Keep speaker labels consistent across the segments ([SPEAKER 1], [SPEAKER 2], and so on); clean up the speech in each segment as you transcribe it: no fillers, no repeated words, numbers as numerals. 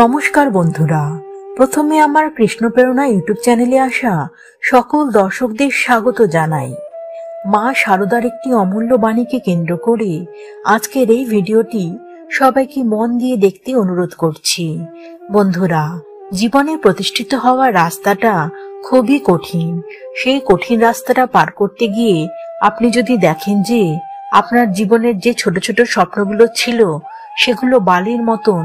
[SPEAKER 1] নমস্কার বন্ধুরা, প্রথমে আমার কৃষ্ণপ্রেরণা ইউটিউব চ্যানেলে আসা সকল দর্শকদের স্বাগত জানাই। মা শারদার একটি অমূল্য বাণীকে কেন্দ্র করে আজকের এই ভিডিওটি সবাইকে মন দিয়ে দেখতে অনুরোধ করছি। বন্ধুরা, জীবনে প্রতিষ্ঠিত হওয়ার রাস্তাটা খুবই কঠিন। সেই কঠিন রাস্তাটা পার করতে গিয়ে আপনি যদি দেখেন যে আপনার জীবনের যে ছোট ছোট স্বপ্নগুলো ছিল সেগুলো বালির মতন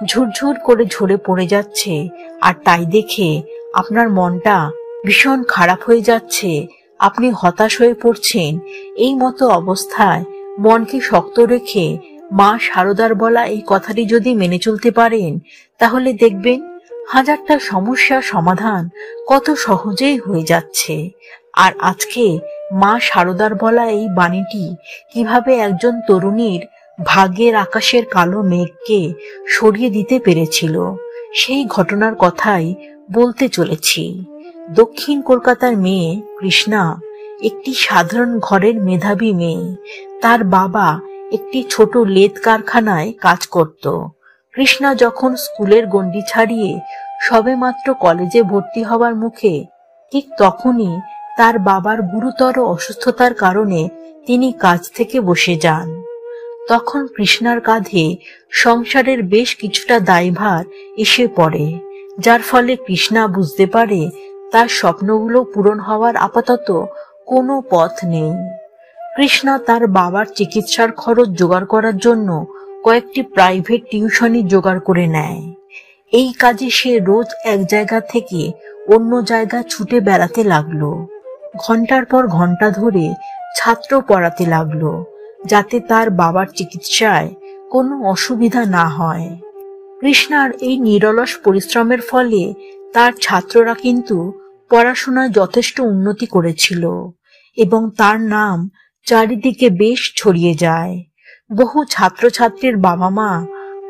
[SPEAKER 1] ঝুরঝুর করে ঝরে পড়ে যাচ্ছে, আর তাই দেখে আপনার মনটা ভীষণ খারাপ হয়ে যাচ্ছে, আপনি হতাশ হয়ে পড়ছেন, এই মতো অবস্থায় মনকে শক্ত রেখে মা শারদার বলা এই কথাটি যদি মেনে চলতে পারেন, তাহলে দেখবেন হাজারটা সমস্যার সমাধান কত সহজেই হয়ে যাচ্ছে। আর আজকে মা শারদার বলা এই বাণীটি কিভাবে একজন তরুণীর ভাগ্যের আকাশের কালো মেঘকে সরিয়ে দিতে পেরেছিল, সেই ঘটনার কথাই বলতে চলেছি। দক্ষিণ কলকাতার মেয়ে কৃষ্ণা একটি সাধারণ ঘরের মেধাবী মেয়ে। তার বাবা একটি ছোট লেদ কারখানায় কাজ করত। কৃষ্ণা যখন স্কুলের গণ্ডি ছাড়িয়ে সবেমাত্র কলেজে ভর্তি হওয়ার মুখে, ঠিক তখনই তার বাবার গুরুতর অসুস্থতার কারণে তিনি কাজ থেকে বসে যান। তখন কৃষ্ণার কাঁধে সংসারের বেশ কিছুটা দায়ভার এসে পড়ে, যার ফলে কৃষ্ণা বুঝতে পারে তার স্বপ্নগুলো পূরণ হওয়ার আপাতত কোনো পথ নেই। কৃষ্ণা তার বাবার চিকিৎসার খরচ জোগাড় করার জন্য কয়েকটি প্রাইভেট টিউশনি জোগাড় করে নেয়। এই কাজে সে রোজ এক জায়গা থেকে অন্য জায়গা ছুটে বেড়াতে লাগলো। ঘন্টার পর ঘন্টা ধরে ছাত্র পড়াতে লাগলো, যাতে তার বাবার চিকিৎসায় কোনো অসুবিধা না হয়। কৃষ্ণার এই নিরলস পরিশ্রমের ফলে তার ছাত্ররা কিন্তু পড়াশোনায় যথেষ্ট উন্নতি করেছিল এবং তার নাম চারিদিকে বেশ ছড়িয়ে যায়। বহু ছাত্রছাত্রীর বাবা মা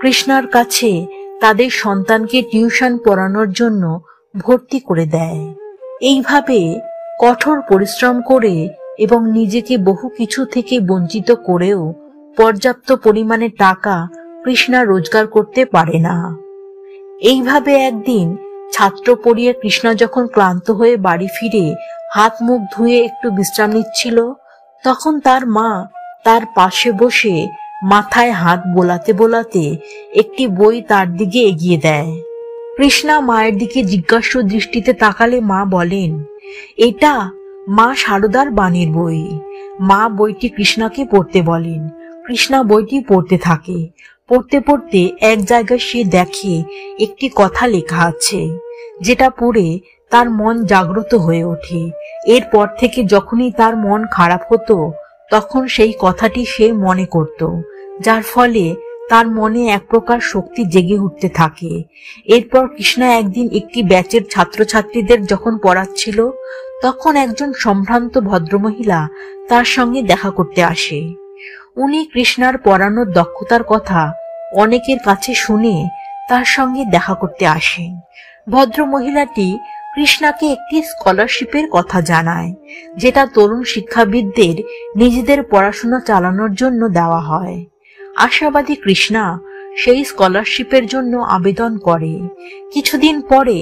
[SPEAKER 1] কৃষ্ণার কাছে তাদের সন্তানকে টিউশন পড়ানোর জন্য ভর্তি করে দেয়। এইভাবে কঠোর পরিশ্রম করে এবং নিজেকে বহু কিছু থেকে বঞ্চিত করেও পর্যাপ্ত পরিমাণে টাকা কৃষ্ণা রোজগার করতে পারে না। এইভাবে একদিন ছাত্র পড়িয়ে কৃষ্ণা যখন ক্লান্ত হয়ে বাড়ি ফিরে হাত মুখ ধুয়ে একটু বিশ্রাম নিচ্ছিল, তখন তার মা তার পাশে বসে মাথায় হাত বোলাতে বোলাতে একটি বই তার দিকে এগিয়ে দেয়। কৃষ্ণা মায়ের দিকে জিজ্ঞাসু দৃষ্টিতে তাকালে মা বলেন, এটা মা শারদার বাণীর বই। মা বইটি কৃষ্ণাকে পড়তে বলেন। কৃষ্ণা বইটি পড়তে থাকে। পড়তে পড়তে এক জায়গায় সে দেখে একটি কথা লেখা আছে, যেটা পড়ে তার মন জাগ্রত হয়ে ওঠে। এরপর থেকে যখনই তার মন খারাপ হতো, তখন সেই কথাটি সে মনে করত, যার ফলে তার মনে এক প্রকার শক্তি জেগে উঠতে থাকে। এরপর কৃষ্ণা একদিন একটি ব্যাচের ছাত্রছাত্রীদের যখন পড়াচ্ছিল, তখন একজন সম্ভ্রান্ত ভদ্রমহিলা তার সঙ্গে দেখা করতে আসে। উনি কৃষ্ণার পড়ানোর দক্ষতার কথা অনেকের কাছে শুনে তার সঙ্গে দেখা করতে আসেন। ভদ্রমহিলাটি কৃষ্ণাকে একটি স্কলারশিপের কথা জানায়, যেটা তরুণ শিক্ষাবিদদের নিজেদের পড়াশোনা চালানোর জন্য দেওয়া হয়। আশাবাদী কৃষ্ণা সেই স্কলারশিপের জন্য আবেদন করে। কিছুদিন পরে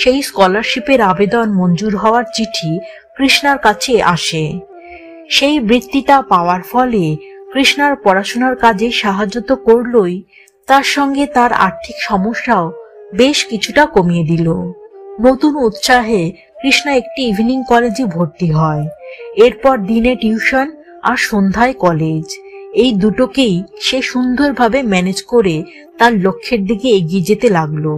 [SPEAKER 1] সেই স্কলারশিপের আবেদন মঞ্জুর হওয়ার চিঠি কৃষ্ণার কাছে আসে। সেই বৃত্তিটা পাওয়ার ফলে কৃষ্ণার পড়াশোনার কাজে সাহায্য তো করলই, তার সঙ্গে তার আর্থিক সমস্যাও বেশ কিছুটা কমিয়ে দিল। নতুন উৎসাহে কৃষ্ণা একটি ইভিনিং কলেজে ভর্তি হয়। এরপর দিনে টিউশন আর সন্ধ্যায় কলেজ, এই দুটোকেই সে সুন্দরভাবে ম্যানেজ করে তার লক্ষ্যের দিকে এগিয়ে যেতে লাগলো।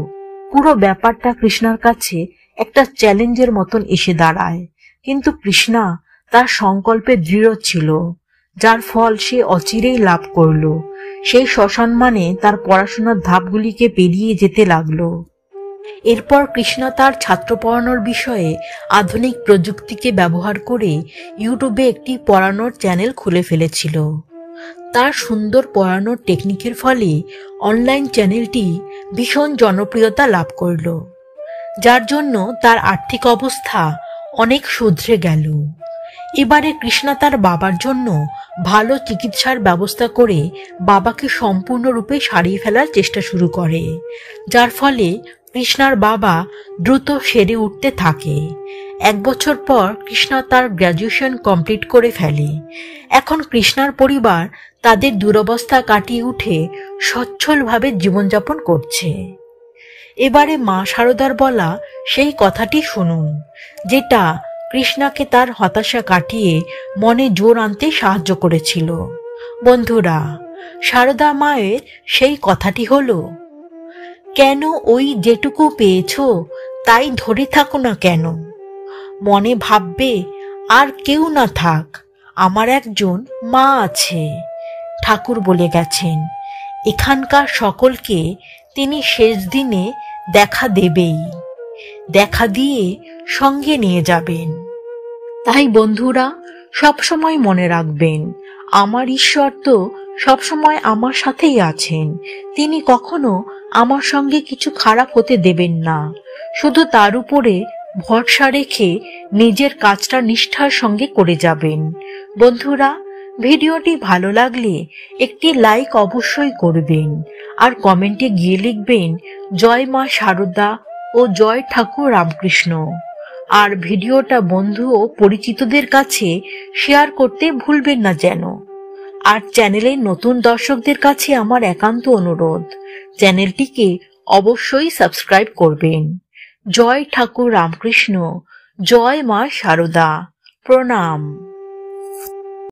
[SPEAKER 1] পুরো ব্যাপারটা কৃষ্ণার কাছে একটা চ্যালেঞ্জের মতন এসে দাঁড়ায়, কিন্তু কৃষ্ণা তার সংকল্পে দৃঢ় ছিল, যার ফল সে অচিরেই লাভ করল। সেই সসম্মানে তার পড়াশোনার ধাপগুলিকে পেরিয়ে যেতে লাগলো। এরপর কৃষ্ণা তার ছাত্র পড়ানোর বিষয়ে আধুনিক প্রযুক্তিকে ব্যবহার করে ইউটিউবে একটি পড়ানোর চ্যানেল খুলে ফেলেছিল। তার সুন্দর পড়ানোর টেকনিকের ফলে অনলাইন চ্যানেলটি ভীষণ জনপ্রিয়তা লাভ করল, যার জন্য তার আর্থিক অবস্থা অনেক শুধরে গেল। এবারে কৃষ্ণা তার বাবার জন্য ভালো চিকিৎসার ব্যবস্থা করে বাবাকে সম্পূর্ণরূপে সারিয়ে ফেলার চেষ্টা শুরু করে, যার ফলে কৃষ্ণার বাবা দ্রুত সেরে উঠতে থাকে। 1 বছর পর কৃষ্ণা তার গ্র্যাজুয়েশন কমপ্লিট করে ফেলে। এখন কৃষ্ণার পরিবার তাদের দুরবস্থা কাটিয়ে উঠে সচ্ছলভাবে জীবনযাপন করছে। এবারে মা শারদার বলা সেই কথাটি শুনুন, যেটা কৃষ্ণাকে তার হতাশা কাটিয়ে মনে জোর আনতে সাহায্য করেছিল। বন্ধুরা, শারদা মায়ের সেই কথাটি হলো, কেন ওই যেটুকু পেয়েছ তাই ধরে থাকো না কেন? মনে ভাববে আর কেউ না থাক, আমার একজন মা আছে। ঠাকুর বলে গেছেন এখানকার সকলকে তিনি শেষ দিনে দেখা দেবেই, দেখা দিয়ে সঙ্গে নিয়ে যাবেন। তাই বন্ধুরা, সবসময় মনে রাখবেন, আমার ঈশ্বর তো সবসময় আমার সাথেই আছেন। তিনি কখনো আমার সঙ্গে কিছু খারাপ হতে দেবেন না। শুধু তার উপরে ভরসা রেখে নিজের কাজটা নিষ্ঠার সঙ্গে করে যাবেন। বন্ধুরা, ভিডিওটি ভালো লাগলে একটি লাইক অবশ্যই করবেন, আর কমেন্টে গিয়ে লিখবেন জয় মা শারদা ও জয় ঠাকুর রামকৃষ্ণ। আর ভিডিওটা বন্ধু ও পরিচিতদের কাছে শেয়ার করতে ভুলবেন না যেন। আর চ্যানেলের নতুন দর্শকদের কাছে আমার একান্ত অনুরোধ, চ্যানেলটিকে অবশ্যই সাবস্ক্রাইব করবেন। জয় ঠাকুর রামকৃষ্ণ, জয় মা শারদা, প্রণাম।